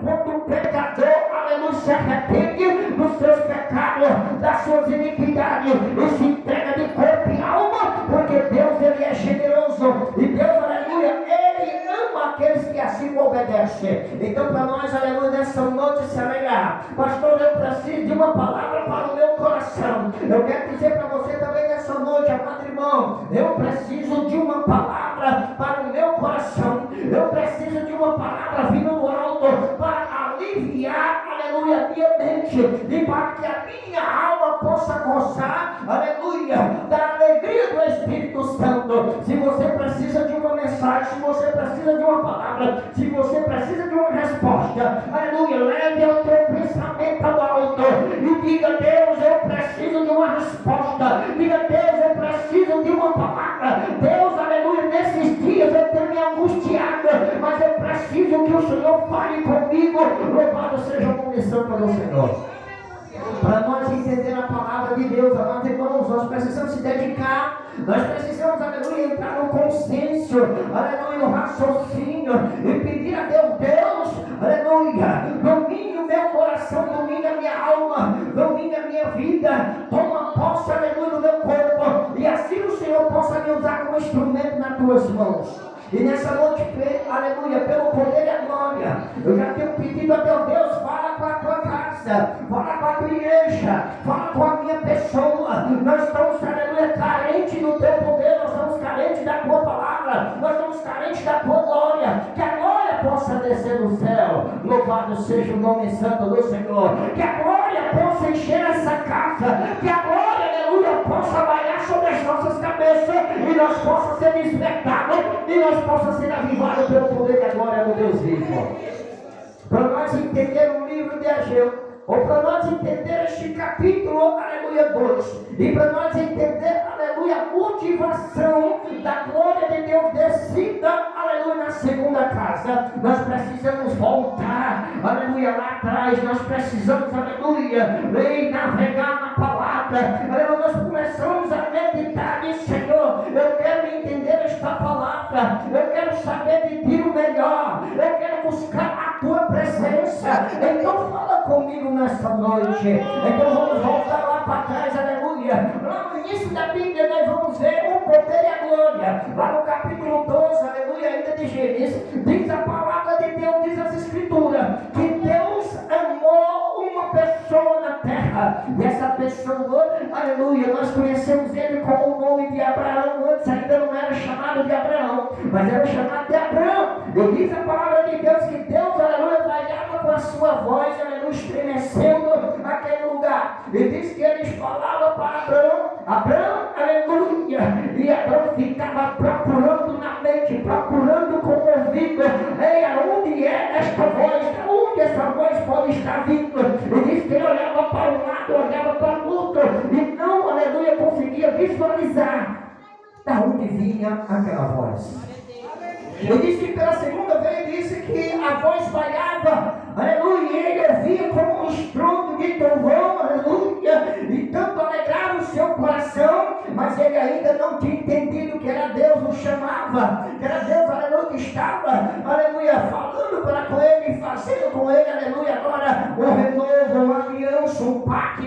quando o pecador, aleluia, se arrepende dos seus pecados, das suas iniquidades e se entrega de corpo e alma, porque Deus, ele é generoso e Deus, aleluia, ele ama aqueles que assim o obedecem. Então, para nós, aleluia, nessa noite se alegrar, pastor, eu preciso de uma palavra para o meu coração. Eu quero dizer para você também nessa noite, amado irmão, eu preciso de uma palavra para o meu coração. Eu preciso de uma palavra vindo do alto para aliviar, aleluia, minha mente e para que a minha alma possa gozar, aleluia, da alegria do Espírito Santo. Se você precisa de uma mensagem, se você precisa de uma palavra, se você precisa de uma resposta, aleluia, leve o teu pensamento ao alto e diga: Deus, eu preciso de uma resposta. Diga: Deus, eu preciso de uma palavra. Deus, aleluia, nesses dias eu tenho me angustiado, mas eu preciso que o Senhor fale comigo. Louvado seja o nome santo do Senhor. Para nós entender a palavra de Deus, amados irmãos, nós precisamos se dedicar, nós precisamos, aleluia, entrar no consenso, aleluia, no raciocínio e pedir a Deus: Deus, aleluia, domine o meu coração, domine a minha alma, domine a minha vida, toma posse, aleluia, do meu corpo, e assim o Senhor possa me usar como instrumento nas tuas mãos. E nessa noite, aleluia, pelo poder e a glória, eu já tenho pedido a teu Deus: fala com a tua casa, fala com a tua igreja, fala com a minha pessoa. Nós estamos, aleluia, carentes do teu poder, nós estamos carentes da tua palavra, nós estamos carentes da tua glória. Que a glória possa descer do céu, louvado seja o nome santo do Senhor. Que a glória possa encher essa casa, que a glória, aleluia, possa bailar sobre as nossas cabeças e nós possamos ser despertados e nós possa ser avivado pelo poder da glória do Deus vivo. Para nós entender o livro de Ageu, ou para nós entender este capítulo, aleluia, 2, e para nós entender, aleluia, a motivação da glória de Deus descida, aleluia, na segunda casa, nós precisamos voltar, aleluia, lá atrás, nós precisamos, aleluia, navegar na palavra, aleluia, nós começamos a meditar nisso: Senhor, eu quero entender esta palavra, eu quero saber de ti o melhor, eu quero buscar a tua presença. Então fala comigo nessa noite. Então vamos voltar lá para trás, aleluia. Lá no início da Bíblia nós vamos ver o poder e a glória. Lá no capítulo 12, aleluia, ainda de Gênesis, diz a palavra de Deus, diz as escrituras, que Deus amou uma pessoa na terra. E essa pessoa, aleluia, nós conhecemos ele com o nome de Abraão. Antes ainda não era chamado de Abraão, mas era chamado de Abraão. E diz a palavra de Deus que Deus, aleluia, trabalhava com a sua voz, aleluia, estremecendo aquele lugar. E diz que eles falavam para Abraão, Abraão, aleluia, e Abraão ficava procurando na mente, procurando com o ouvido: ei, aonde é esta voz? Aonde essa voz pode estar vindo? E diz que ele olhava para um lado, olhava para o outro, e não, aleluia, conseguia visualizar da onde vinha aquela voz. Ele disse que pela segunda vez disse que a voz falhava, aleluia, e ele ouvia como um estrondo de trovão, aleluia, e tanto alegrava o seu coração, mas ele ainda não tinha entendido que era Deus o chamava, que era Deus, aleluia, que estava, aleluia, falando para com ele, fazendo com ele, aleluia, agora um renovo, uma aliança, um pacto.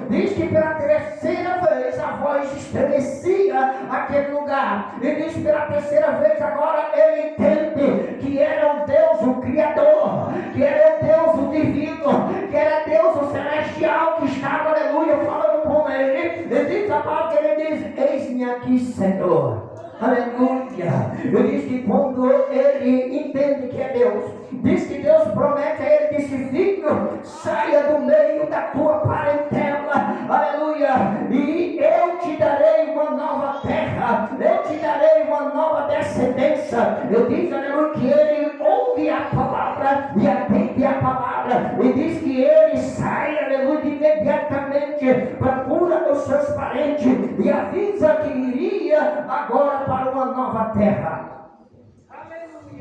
Diz que pela terceira vez a voz estremecia aquele lugar, e diz que pela terceira vez agora ele entende que era o Deus, o Criador, que era o Deus, o Divino, que era Deus, o Celestial, que estava, aleluia, falando com ele. Ele diz a palavra que ele diz: eis-me aqui, Senhor. Aleluia. Ele diz que quando ele entende que é Deus, diz que Deus promete a ele, disse: filho, saia do meio da tua parentela, aleluia, e eu te darei uma nova terra, eu te darei uma nova descendência. Eu diz, aleluia, que ele ouve a palavra e atende a palavra, e diz que ele sai, aleluia, imediatamente, procura os seus parentes e avisa que iria agora para uma nova terra.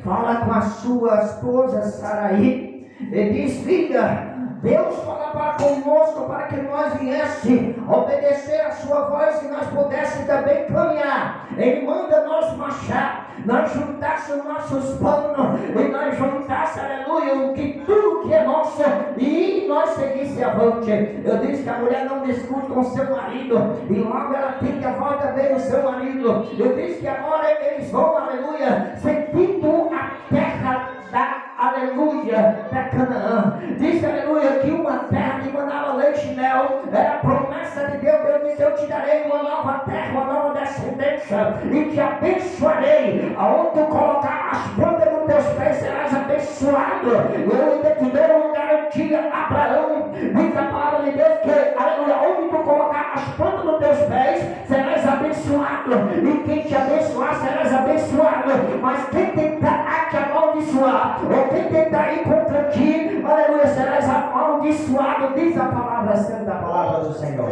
Fala com a sua esposa Saraí e diz: filha, Deus fala para conosco para que nós viesse obedecer a sua voz e nós pudéssemos também caminhar. Ele manda nós marchar, nós juntássemos nossos panos e nós juntássemos, aleluia, tudo que é nosso e nós seguisse avante. Eu disse que a mulher não discute com seu marido e logo ela tem que a voz também do seu marido. Eu disse que agora eles vão, aleluia, sentindo a terra aleluia, da Canaã. Diz, aleluia, que uma terra que mandava leite e mel, era a promessa de Deus. Deus disse: eu te darei uma nova terra, uma nova descendência, e te abençoarei. Aonde tu colocar as plantas dos teus pés, serás abençoado. Eu ainda te dei uma garantia, Abraão. Diz a palavra de Deus que, aleluia, onde tu colocar as plantas dos teus pés, serás abençoado. E quem te abençoar, serás abençoado. Mas quem tentar te amaldiçoar, ou quem tentar ir contra ti, aleluia, serás amaldiçoado. Diz a palavra santa, a palavra do Senhor.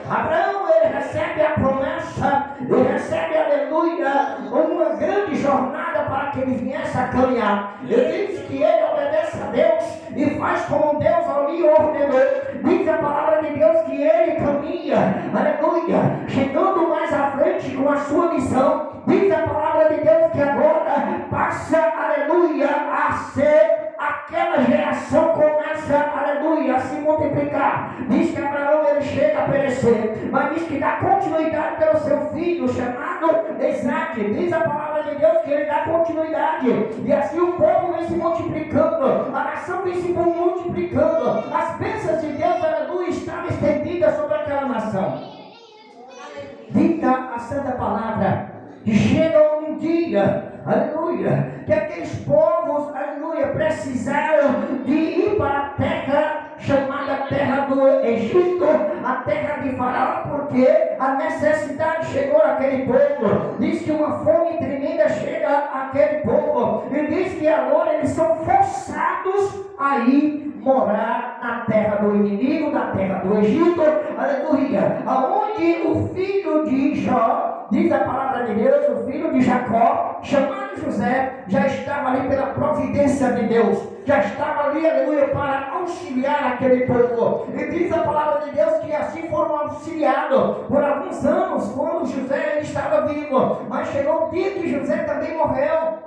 Abraão, ele recebe a promessa, ele recebe, aleluia, uma grande jornada para que ele viesse a caminhar. Ele diz que ele obedece a Deus e faz como Deus lhe ordenou. Diz a palavra de Deus que ele caminha, aleluia, chegando mais à frente com a sua missão. Diz a palavra de Deus que agora passa, aleluia, a ser aquela geração, começa, aleluia, a se multiplicar. Diz que Abraão ele chega a perecer, mas diz que dá continuidade pelo seu filho chamado Isaac. Diz a palavra de Deus que ele dá continuidade, e assim o povo vem se multiplicando, a nação vem se multiplicando, as bênçãos de Deus, aleluia, estavam estendidas sobre aquela nação. Dita a santa palavra, que chega um dia, aleluia, que aqueles povos, aleluia, precisaram de ir para a terra chamada terra do Egito, a terra de Faraó, porque a necessidade chegou àquele povo. Diz que uma fome tremenda chega àquele povo, e diz que agora eles são forçados a ir morar na terra do inimigo, na terra do Egito, aleluia, aonde o filho de Jó, diz a palavra de Deus, o filho de Jacó, chamado José, já estava ali pela providência de Deus, já estava ali, aleluia, para auxiliar aquele povo. E diz a palavra de Deus que assim foram auxiliados por alguns anos, quando José estava vivo. Mas chegou um dia que José também morreu,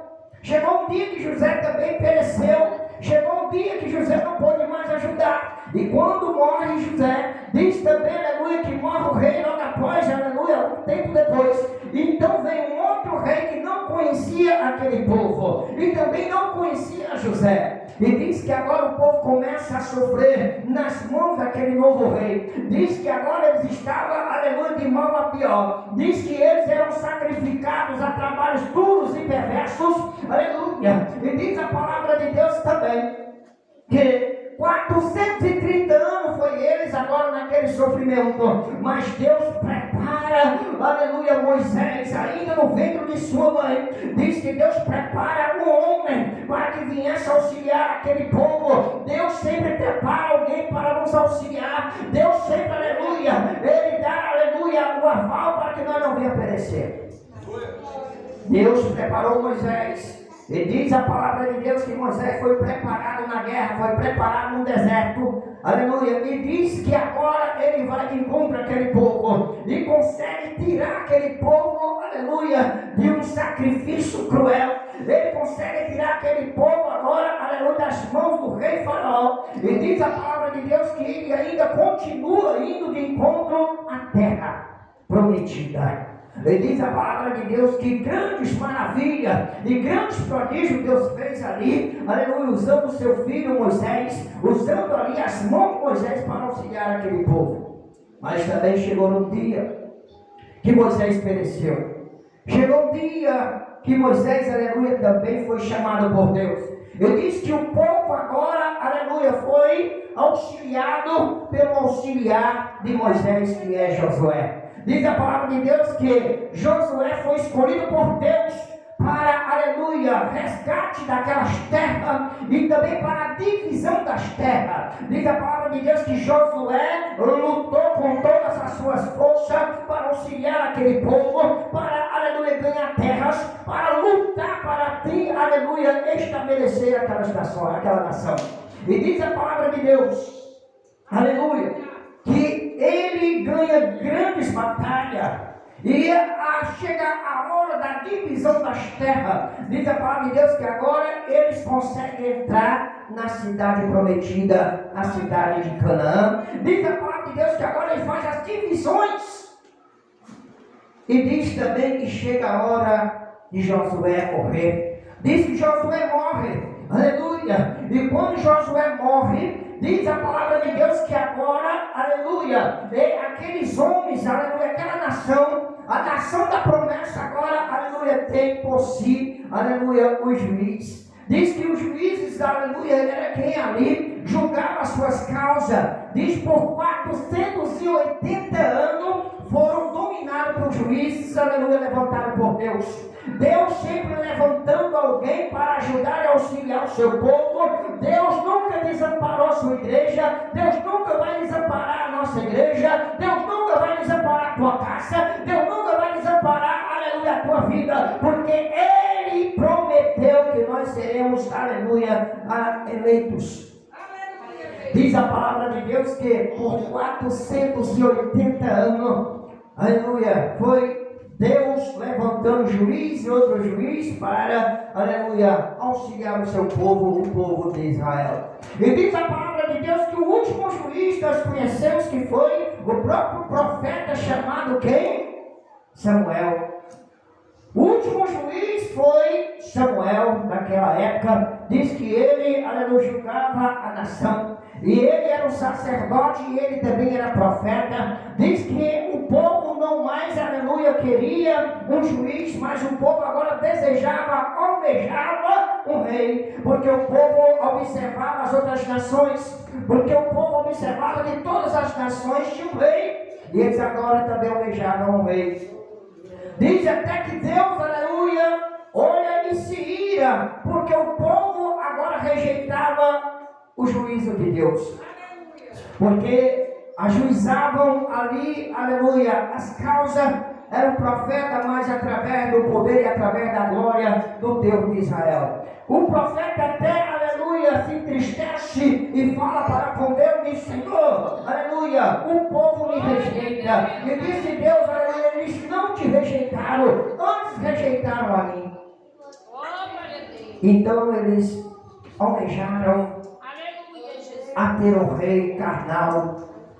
chegou um dia que José também pereceu, chegou um dia que José não pôde mais ajudar. E quando morre José, diz também, aleluia, que morre o rei logo após, aleluia, um tempo depois. Então vem um outro rei que não conhecia aquele povo e também não conhecia José. E diz que agora o povo começa a sofrer nas mãos daquele novo rei. Diz que agora eles estavam, aleluia, de mal a pior. Diz que eles eram sacrificados a trabalhos duros e perversos, aleluia. E diz a palavra de Deus também que 430 anos foi eles agora naquele sofrimento, mas Deus prepara, aleluia, Moisés, ainda no ventre de sua mãe. Diz que Deus prepara um homem para que viesse auxiliar aquele povo. Deus sempre prepara alguém para nos auxiliar. Deus sempre, aleluia, ele dá, aleluia, o aval para que nós não venhamos perecer. Deus preparou Moisés. E diz a palavra de Deus que Moisés foi preparado na guerra, foi preparado no deserto, aleluia, e diz que agora ele vai de encontro àquele povo e consegue tirar aquele povo, aleluia, de um sacrifício cruel. Ele consegue tirar aquele povo agora, aleluia, das mãos do rei Faraó. E diz a palavra de Deus que ele ainda continua indo de encontro à terra prometida. E diz a palavra de Deus que grandes maravilhas e grandes prodígios Deus fez ali, aleluia, usando o seu filho Moisés, usando ali as mãos de Moisés para auxiliar aquele povo. Mas também chegou um dia que Moisés pereceu. Chegou um dia que Moisés, aleluia, também foi chamado por Deus. Ele diz que o povo agora, aleluia, foi auxiliado pelo auxiliar de Moisés, que é Josué. Diz a palavra de Deus que Josué foi escolhido por Deus para, aleluia, resgate daquelas terras e também para a divisão das terras. Diz a palavra de Deus que Josué lutou com todas as suas forças para auxiliar aquele povo, para, aleluia, ganhar terras, para lutar para ti, aleluia, estabelecer aquela nação. E diz a palavra de Deus, aleluia, que ele ganha grandes batalhas. E chega a hora da divisão das terras. Diz a palavra de Deus que agora eles conseguem entrar na cidade prometida, na cidade de Canaã. Diz a palavra de Deus que agora ele faz as divisões. E diz também que chega a hora de Josué morrer. Diz que Josué morre, aleluia. E quando Josué morre, diz a palavra de Deus que agora, aleluia, aqueles homens, aleluia, aquela nação, a nação da promessa agora, aleluia, tem por si, aleluia, os juízes. Diz que os juízes, aleluia, era quem ali julgava as suas causas. Diz por 480 anos foram dominados por juízes, aleluia, levantados por Deus. Deus sempre levantando alguém para ajudar e auxiliar o seu povo. Deus nunca desamparou a sua igreja. Deus nunca vai desamparar a nossa igreja. Deus nunca vai desamparar a tua casa. Deus nunca vai desamparar, aleluia, a tua vida. Porque Ele prometeu que nós seremos, aleluia, eleitos. Diz a palavra de Deus que por 480 anos, aleluia, foi Deus levantando juiz e outro juiz para, aleluia, auxiliar o seu povo, o povo de Israel. E diz a palavra de Deus que o último juiz nós conhecemos que foi o próprio profeta chamado quem? Samuel. O último juiz foi Samuel naquela época. Diz que ele, aleluia, julgava a nação. E ele era um sacerdote e ele também era profeta. Diz que o povo não mais, aleluia, queria um juiz, mas o povo agora desejava, almejava um rei. Porque o povo observava as outras nações. Porque o povo observava que todas as nações tinham um rei. E eles agora também almejavam um rei. Diz até que Deus, aleluia, olha e se ira. Porque o povo agora rejeitava o juízo de Deus, porque ajuizavam ali, aleluia, as causas, era o profeta, mas através do poder e através da glória do Deus de Israel. O profeta até, aleluia, se entristece e fala para com Deus, diz: Senhor, aleluia, o povo me rejeita. E disse Deus, aleluia, eles não te rejeitaram, antes rejeitaram a mim. Então eles almejaram a ter um rei carnal,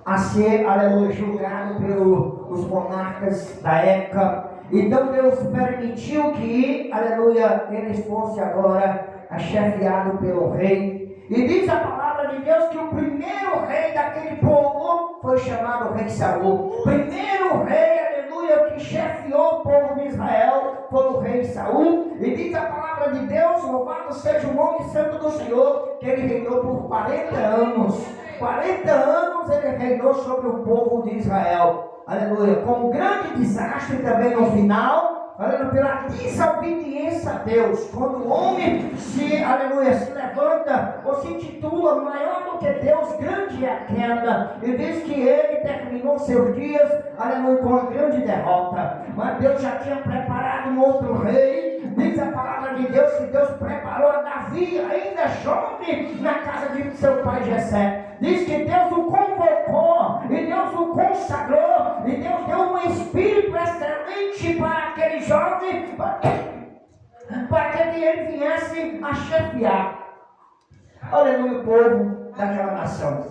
a ser, aleluia, julgado pelos monarcas da época. Então Deus permitiu que, aleluia, eles fossem agora chefiados pelo rei. E diz a palavra de Deus que o primeiro rei daquele povo foi chamado rei Saul. O primeiro rei, aleluia, que chefiou o povo de Israel foi o rei Saul. E diz a palavra de Deus, louvado seja o nome santo do Senhor, que ele reinou por 40 anos. 40 anos ele reinou sobre o povo de Israel. Aleluia, com um grande desastre também no final, aleluia, pela desobediência a Deus. Quando o homem aleluia, se levanta ou se intitula maior do que Deus, grande é a queda. E diz que ele terminou seus dias, aleluia, com uma grande derrota. Mas Deus já tinha preparado um outro rei. Diz a palavra de Deus que Deus preparou a Davi, ainda jovem, na casa de seu pai Jessé. Diz que Deus o convocou, e Deus o consagrou, e Deus deu um espírito excelente para aquele jovem, para que ele viesse a chefiar, aleluia, o povo daquela nação.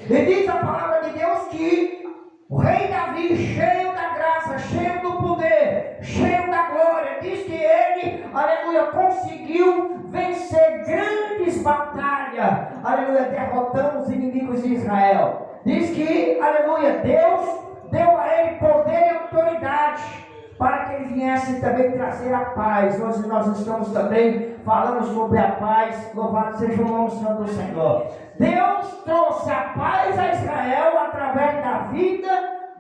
E diz a palavra de Deus que o rei Davi, cheio da graça, cheio do poder, cheio da glória, diz que ele, aleluia, conseguiu vencer grandes batalhas, aleluia, derrotando os inimigos de Israel. Diz que, aleluia, Deus deu a ele poder e autoridade para que ele viesse também trazer a paz. Hoje nós estamos também falando sobre a paz. Louvado seja o nome santo do Senhor. Deus trouxe a paz a Israel através da vida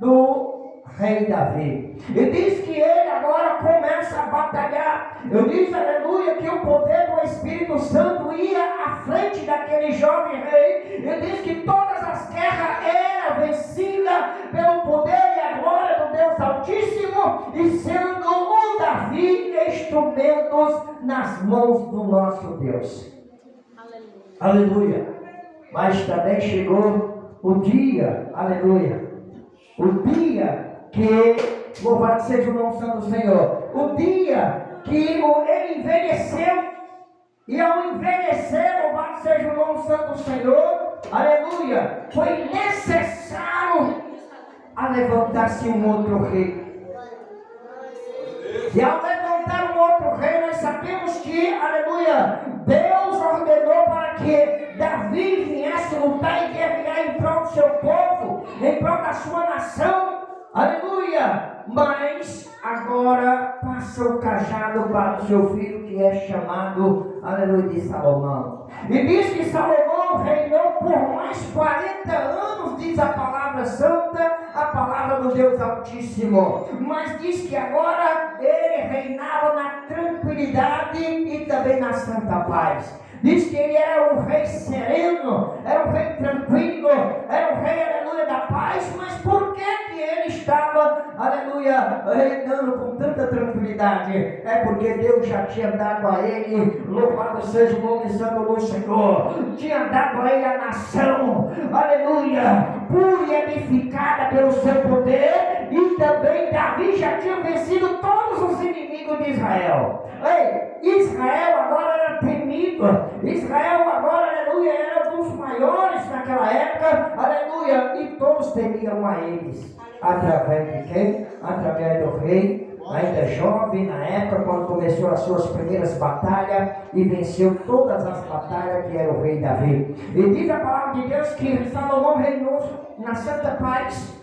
do rei Davi. E diz que ele agora começa a batalhar. Eu disse, aleluia, que o poder do Espírito Santo ia à frente daquele jovem rei. E diz que todas as guerras eram vencidas pelo poder e a glória do Deus Altíssimo, e sendo o Davi instrumentos nas mãos do nosso Deus. Aleluia. Mas também chegou o dia, aleluia, o dia que, louvado seja o nome santo do Senhor, o dia que ele envelheceu, e ao envelhecer, louvado seja o nome santo do Senhor, aleluia, foi necessário a levantar-se um outro rei. E ao levantar um outro rei, nós sabemos que, aleluia, Deus ordenou para que Davi viesse lutar e guerrear em prol do seu povo, em prol da sua nação, aleluia. Mas agora passa o cajado para o seu filho, que é chamado, aleluia, de Salomão. E diz que Salomão reinou por mais 40 anos, diz a palavra santa, a palavra do Deus Altíssimo. Mas diz que agora ele reinava na tranquilidade e também na santa paz. Diz que ele era um rei sereno, era um rei tranquilo, era um rei, aleluia, da paz. Mas por que ele estava, aleluia, reinando com tanta tranquilidade? É porque Deus já tinha dado a ele, louvado seja o nome santo do Senhor, tinha dado a ele a nação, aleluia, pura e edificada pelo seu poder. E também Davi já tinha vencido todos os inimigos de Israel. Israel agora era temido. Israel agora, aleluia, era dos maiores naquela época, aleluia, e todos temiam a eles. Através de quem? Através do rei, ainda jovem na época, quando começou as suas primeiras batalhas e venceu todas as batalhas, que era o rei Davi. E diz a palavra de Deus que Salomão reinou na santa paz.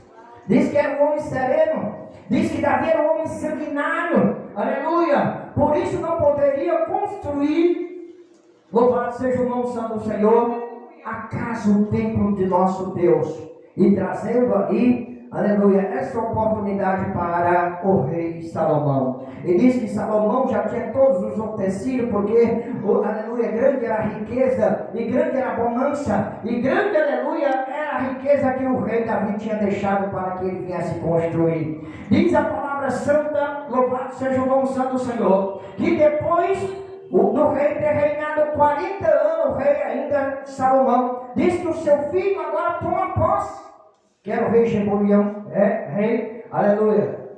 Diz que era um homem sereno. Diz que Davi era um homem sanguinário. Aleluia. Por isso não poderia construir, louvado seja o nome santo do Senhor, a casa, o templo de nosso Deus. E trazendo ali, aleluia, essa oportunidade para o rei Salomão. E diz que Salomão já tinha todos os utensílios, porque, aleluia, grande era a riqueza, e grande era a bonança, e grande, aleluia, era a riqueza que o rei Davi tinha deixado para que ele viesse construir. Diz a palavra santa, louvado seja o nome santo do Senhor, que depois do rei ter reinado 40 anos, o rei ainda Salomão, diz que o seu filho agora toma posse, que era o rei Jeroboão, rei, aleluia,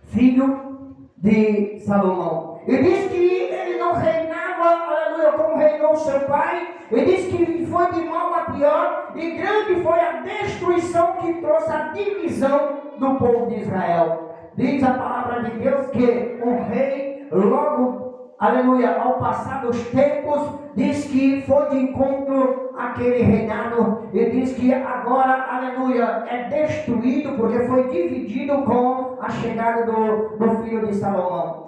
filho de Salomão. E diz que ele não reinava, aleluia, como reinou seu pai. E diz que foi de mal a pior, e grande foi a destruição que trouxe a divisão do povo de Israel. Diz a palavra de Deus que o rei, logo, aleluia, ao passar dos tempos, diz que foi de encontro àquele reinado, e diz que agora, aleluia, é destruído, porque foi dividido com a chegada do filho de Salomão.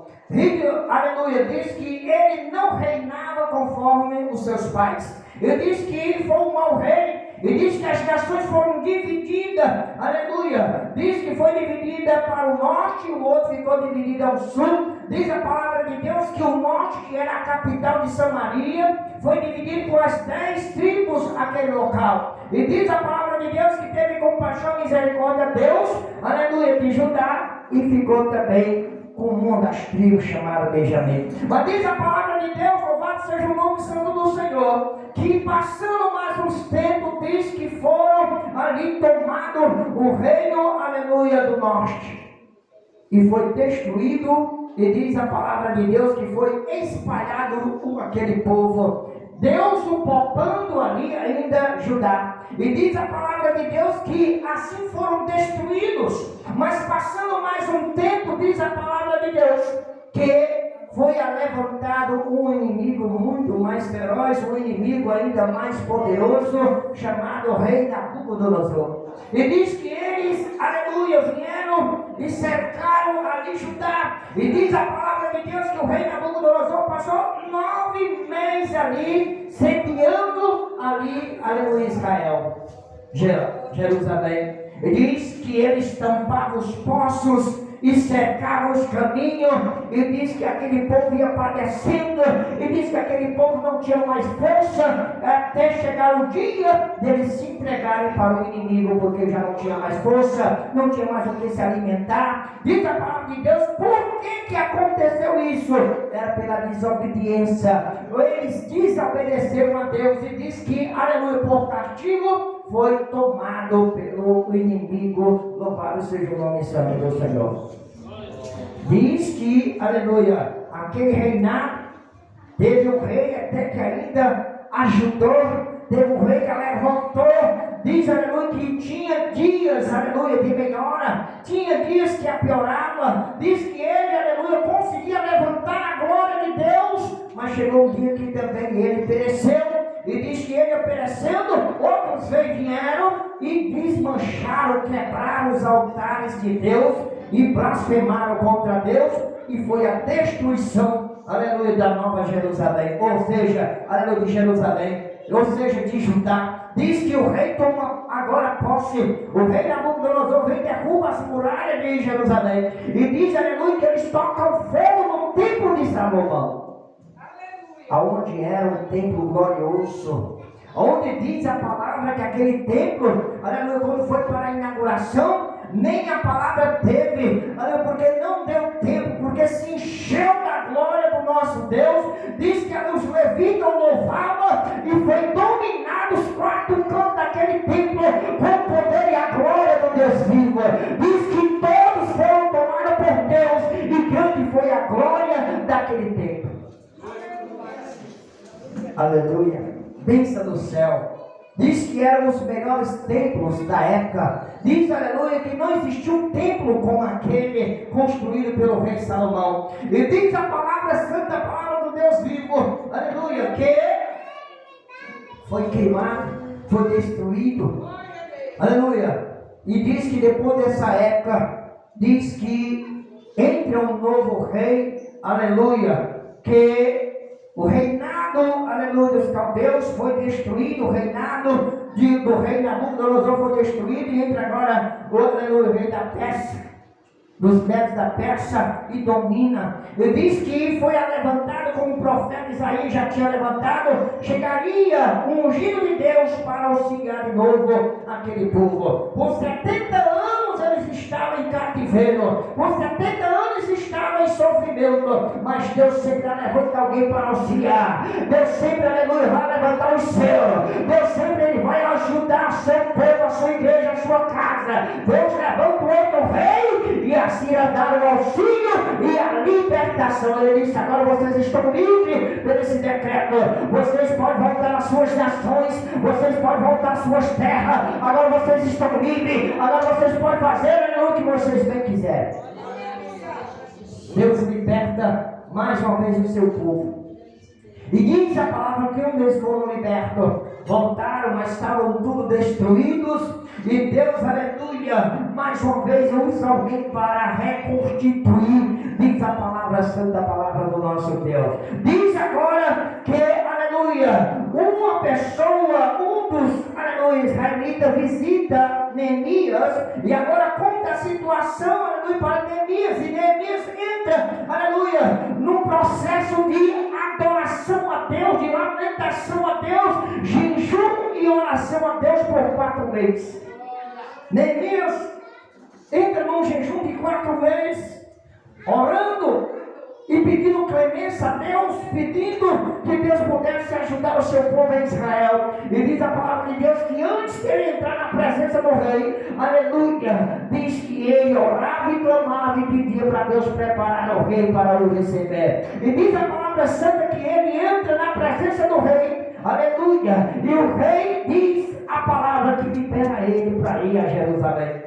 Aleluia, diz que ele não reinava conforme os seus pais. Ele diz que ele foi um mau rei. E diz que as nações foram divididas, aleluia. Diz que foi dividida para o norte, o outro ficou dividido ao sul. Diz a palavra de Deus que o norte, que era a capital de Samaria, foi dividido por as 10 tribos aquele local. E diz a palavra de Deus que teve compaixão e misericórdia Deus, aleluia, de Judá, e ficou também com uma das tribos chamada Benjamim. Mas diz a palavra de Deus, louvado seja o nome santo do Senhor, que passando mais uns tempos, diz que foram ali tomado o reino, aleluia, do norte, e foi destruído. E diz a palavra de Deus que foi espalhado aquele povo, Deus o poupando ali ainda Judá. E diz a palavra de Deus que assim foram destruídos. Mas passando mais um tempo, diz a palavra de Deus, que foi levantado um inimigo muito mais feroz, um inimigo ainda mais poderoso, chamado rei Nabucodonosor. E diz que eles, aleluia, vieram e cercaram ali Judá. E diz a palavra de Deus que o rei Nabucodonosor passou 9 meses ali, sediando ali, aleluia, Israel, Jerusalém. E diz que eles tampavam os poços, e cercavam os caminhos, e diz que aquele povo ia padecendo, e diz que aquele povo não tinha mais força, até chegar o dia deles se entregarem para o inimigo, porque já não tinha mais força, não tinha mais o que se alimentar. Diz a palavra de Deus, por que aconteceu isso? Era pela desobediência. Eles desobedeceram a Deus, e diz que, aleluia, por castigo foi tomado pelo inimigo. Louvado seja o nome santo do Senhor. Diz que, aleluia, aquele reinado teve um rei até que ainda ajudou, teve um rei que levantou. Diz, aleluia, que tinha dias, aleluia, de melhora, tinha dias que piorava. Diz que ele, aleluia, conseguia levantar a glória de Deus, mas chegou um dia que também ele pereceu. E diz que ele perecendo, outros reis vieram e desmancharam, quebraram os altares de Deus e blasfemaram contra Deus, e foi a destruição, aleluia, da Nova Jerusalém, ou seja, aleluia, de Jerusalém, ou seja, de Judá. Diz que o rei toma agora posse, o rei Nabucodonosor vem e derruba as muralhas de Jerusalém, e diz, aleluia, que eles tocam fogo no templo de Salomão, aonde era um templo glorioso, onde diz a palavra que aquele templo, aleluia, quando foi para a inauguração, nem a palavra teve, aleluia, porque não deu tempo, porque se encheu da glória do nosso Deus. Diz que os levitas louvavam e foi dominado os quatro cantos daquele templo com o poder e a glória do Deus vivo. Diz que todos foram tomados por Deus, e grande foi a glória daquele templo. Aleluia, bênção do céu. Diz que eram os melhores templos da época. Diz, aleluia, que não existiu um templo como aquele construído pelo rei Salomão. E diz a palavra santa, a palavra do Deus vivo, aleluia, que foi queimado, foi destruído, aleluia. E diz que depois dessa época, diz que entra um novo rei, aleluia, que o reinado, aleluia, dos caldeus foi destruído, o reinado do rei Nabucodonosor foi destruído, e entra agora aleluia, o rei da Pérsia, dos Medos da Pérsia, e domina. E diz que foi levantado, como o profeta Isaías já tinha levantado, chegaria um ungido de Deus para auxiliar de novo aquele povo. Por 70 anos eles estavam em cativeiro, por 70 anos estavam em sofrimento, mas Deus sempre levanta alguém para auxiliar. Deus sempre, aleluia, vai levantar o céu. Deus sempre ele vai ajudar seu povo, a sua igreja, a sua casa. Deus levanta o outro rei, e assim dar o auxílio e a libertação. Ele disse, agora vocês estão livres por esse decreto. Vocês podem voltar às suas nações, vocês podem voltar às suas terras. Agora vocês estão livres, agora vocês podem fazer o que vocês bem quiserem. Deus liberta mais uma vez o seu povo. E diz a palavra que um deles foram libertos, voltaram, mas estavam tudo destruídos. E Deus, aleluia, mais uma vez usa alguém para reconstituir. Diz a palavra santa, a palavra do nosso Deus. Diz agora que, aleluia, uma pessoa, um dos, aleluia, israelitas visita Neemias, e agora conta a situação, aleluia, para Neemias. E Neemias entra, aleluia, num processo de adoração a Deus, de lamentação a Deus, jejum e oração a Deus por 4 meses. Neemias entra num jejum de 4 meses, orando e pedindo clemência a Deus, pedindo que Deus pudesse ajudar o seu povo em Israel. E diz a palavra de Deus que antes de ele entrar na presença do rei, aleluia, diz que ele orava e clamava e pedia para Deus preparar o rei para o receber. E diz a palavra santa que ele entra na presença do rei, aleluia, e o rei diz a palavra que libera ele para ir a Jerusalém.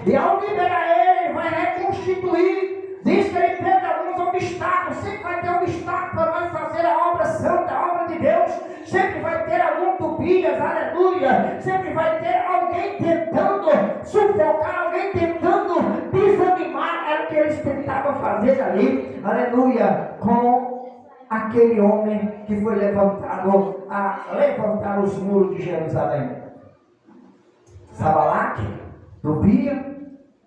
E ao liberar ele, vai reconstituir. Diz que ele teve alguns obstáculos. Sempre vai ter obstáculo para nós fazer a obra santa, a obra de Deus. Sempre vai ter algum Tobias, aleluia. Sempre vai ter alguém tentando sufocar, alguém tentando desanimar. Era o que eles tentavam fazer ali, aleluia, com aquele homem que foi levantado a levantar os muros de Jerusalém. Sabalaque, Tobias,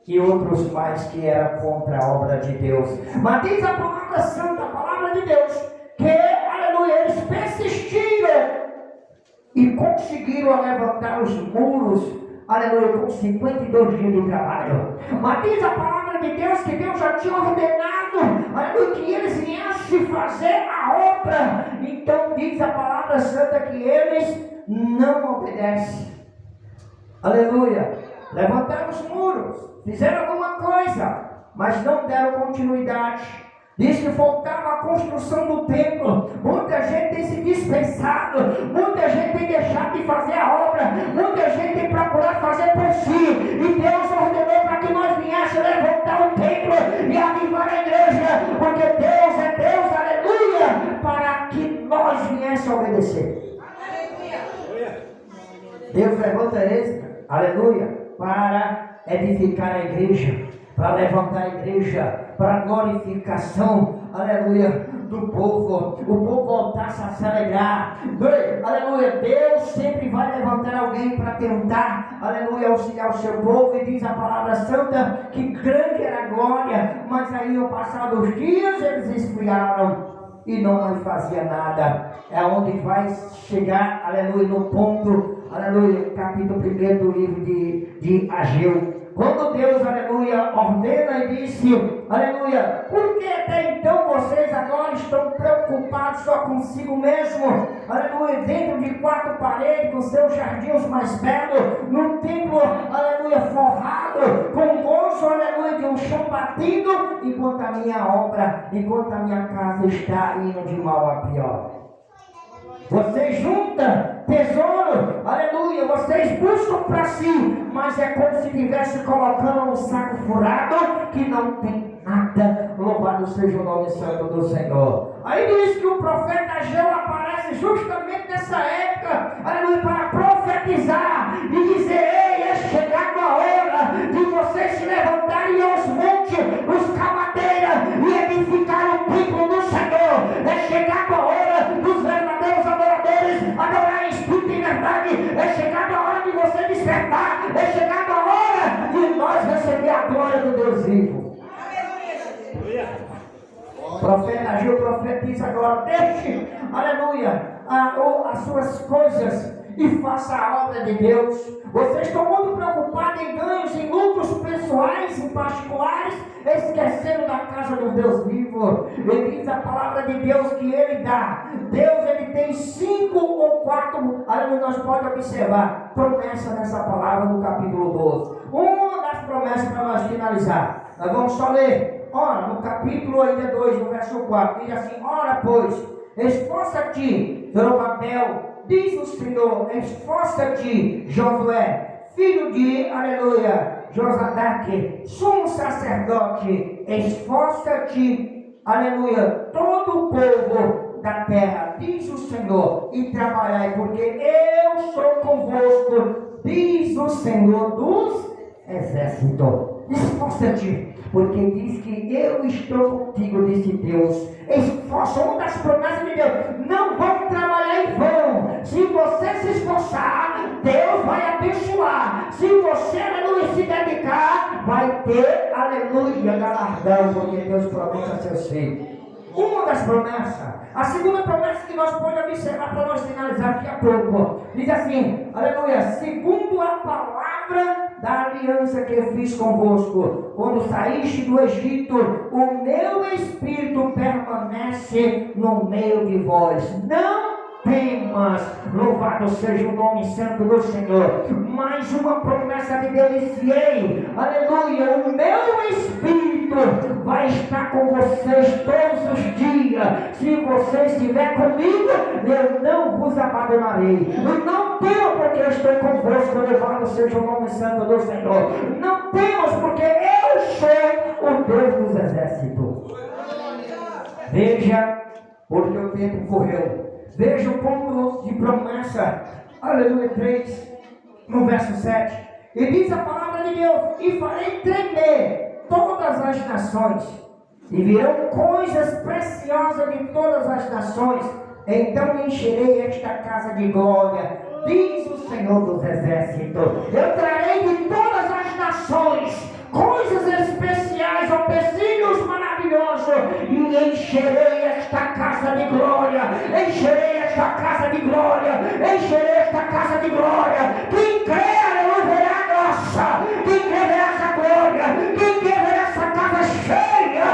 e outros mais que eram contra a obra de Deus. Mas diz a palavra santa, a palavra de Deus, que, aleluia, eles persistiram e conseguiram levantar os muros, aleluia, com 52 dias de trabalho. Mas diz a palavra de Deus que Deus já tinha ordenado, aleluia, que eles viessem fazer a obra. Então diz a palavra santa que eles não obedecem. Aleluia. Levantaram os muros, fizeram alguma coisa, mas não deram continuidade. Diz que faltava a construção do templo. Muita gente tem se dispensado, muita gente tem deixado de fazer a obra, muita gente tem procurado fazer por si. E Deus ordenou para que nós viéssemos levantar o templo e avivar a igreja, porque Deus é Deus, aleluia, para que nós viéssemos obedecer. Deus levanta eles, aleluia, para edificar a igreja, para levantar a igreja, para a glorificação, aleluia, do povo, o povo voltasse a se alegrar, aleluia. Deus sempre vai levantar alguém para tentar, aleluia, auxiliar o seu povo. E diz a palavra santa que grande era a glória, mas aí ao passar dos dias eles esfriaram e não mais fazia nada. É onde vai chegar, aleluia, no ponto, aleluia, capítulo 1 do livro de Ageu. Quando Deus, aleluia, ordena e disse, aleluia, por que até então vocês agora estão preocupados só consigo mesmo? Aleluia, dentro de 4 paredes, com seus jardins mais belos, num templo, aleluia, forrado, com gozo, aleluia, de um chão batido, enquanto a minha obra, enquanto a minha casa está indo de mal a pior. Vocês juntam tesouro, aleluia, vocês buscam para si, mas é como se estivesse colocando um saco furado que não tem nada. Louvado seja o nome santo do Senhor. Aí diz que o profeta Ageu aparece justamente nessa época, aleluia, para profetizar e dizer: ei, é chegado a hora de vocês se levantarem aos montes, buscar madeira e edificar o templo do Senhor. É chegado a hora dos verdadeiros adoradores adorar em espírito e verdade. É chegado a hora de você despertar. É chegado a hora de nós receber a glória do Deus vivo. O profeta Ageu profetiza agora: deixe, aleluia, as suas coisas e faça a obra de Deus. Vocês estão muito preocupados em ganhos, em lucros pessoais, em particulares, esquecendo da casa do Deus vivo. Ele diz a palavra de Deus que Ele dá. Deus, Ele tem 5 ou 4, aleluia, nós podemos observar promessa nessa palavra no capítulo 12. Uma das promessas para nós finalizar, nós vamos só ler. Ora, no capítulo ainda 2, no verso 4, diz assim: ora, pois, esforça-te, Zorobabel, diz o Senhor, esforça-te, Josué, filho de, aleluia, Josadaque, sumo sacerdote, esforça-te, aleluia, todo o povo da terra, diz o Senhor, e trabalhai, porque eu sou convosco, diz o Senhor dos exércitos. Esforça-te, porque diz que eu estou contigo, disse Deus. Esforça, uma das promessas de Deus: não vão trabalhar em vão. Se você se esforçar, Deus vai abençoar. Se você, aleluia, se dedicar, vai ter, aleluia, galardão, porque Deus promete a seus filhos. Uma das promessas. A segunda promessa que nós podemos observar para nós finalizar daqui a pouco, diz assim, aleluia: segundo a palavra da aliança que eu fiz convosco, quando saíste do Egito, o meu espírito permanece no meio de vós. Não temas, louvado seja o nome santo do Senhor. Mais uma promessa de Deus: disse: aleluia, o meu espírito vai estar com vocês todos os dias. Se você estiver comigo, eu não vos abandonarei. Não temas, porque eu estou convosco, louvado seja o nome santo do Senhor. Não temas, porque eu sou o Deus dos exércitos. Veja, porque o tempo correu. Veja o ponto de promessa, aleluia, 3, no verso 7. E diz a palavra de Deus: e farei tremer todas as nações, e virão coisas preciosas de todas as nações. Então encherei esta casa de glória, diz o Senhor dos exércitos. Eu trarei de todas as nações, coisas especiais, empecilhos maravilhosos, e encherei esta casa de glória, encherei esta casa de glória, encherei esta casa de glória. Quem crê, aleluia, verá a graça, quem crê verá essa glória, quem crê verá essa casa cheia,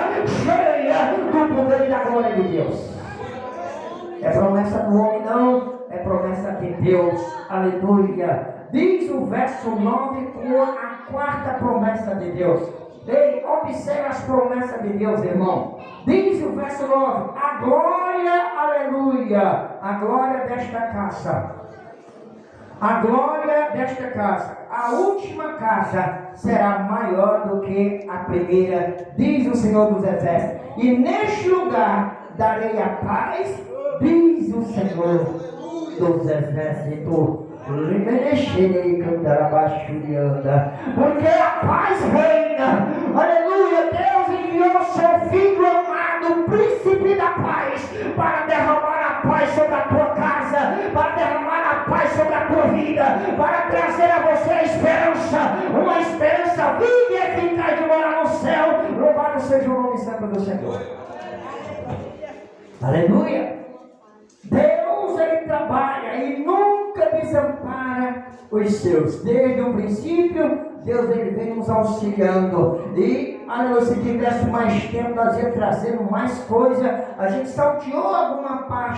cheia do poder e da glória de Deus. É promessa do homem não, é promessa de Deus, aleluia. Diz o verso 9 com a quarta promessa de Deus. Ei, observe as promessas de Deus, irmão. Diz o verso 9: a glória, aleluia, a glória desta casa, a glória desta casa, a última casa será maior do que a primeira, diz o Senhor dos Exércitos. E neste lugar darei a paz, diz o Senhor dos Exércitos. Porque a paz reina, aleluia. Deus enviou seu Filho amado, príncipe da paz, para derramar a paz sobre a tua casa, para derramar a paz sobre a tua vida, para trazer a você a esperança, uma esperança viva e eficaz de morar no céu. Louvado seja o nome santo do Senhor. Aleluia. Deus, ele trabalha e nunca desampara os seus. Desde o princípio, Deus, ele vem nos auxiliando. E, aleluia, se tivesse mais tempo, nós ia trazendo mais coisa. A gente salteou alguma parte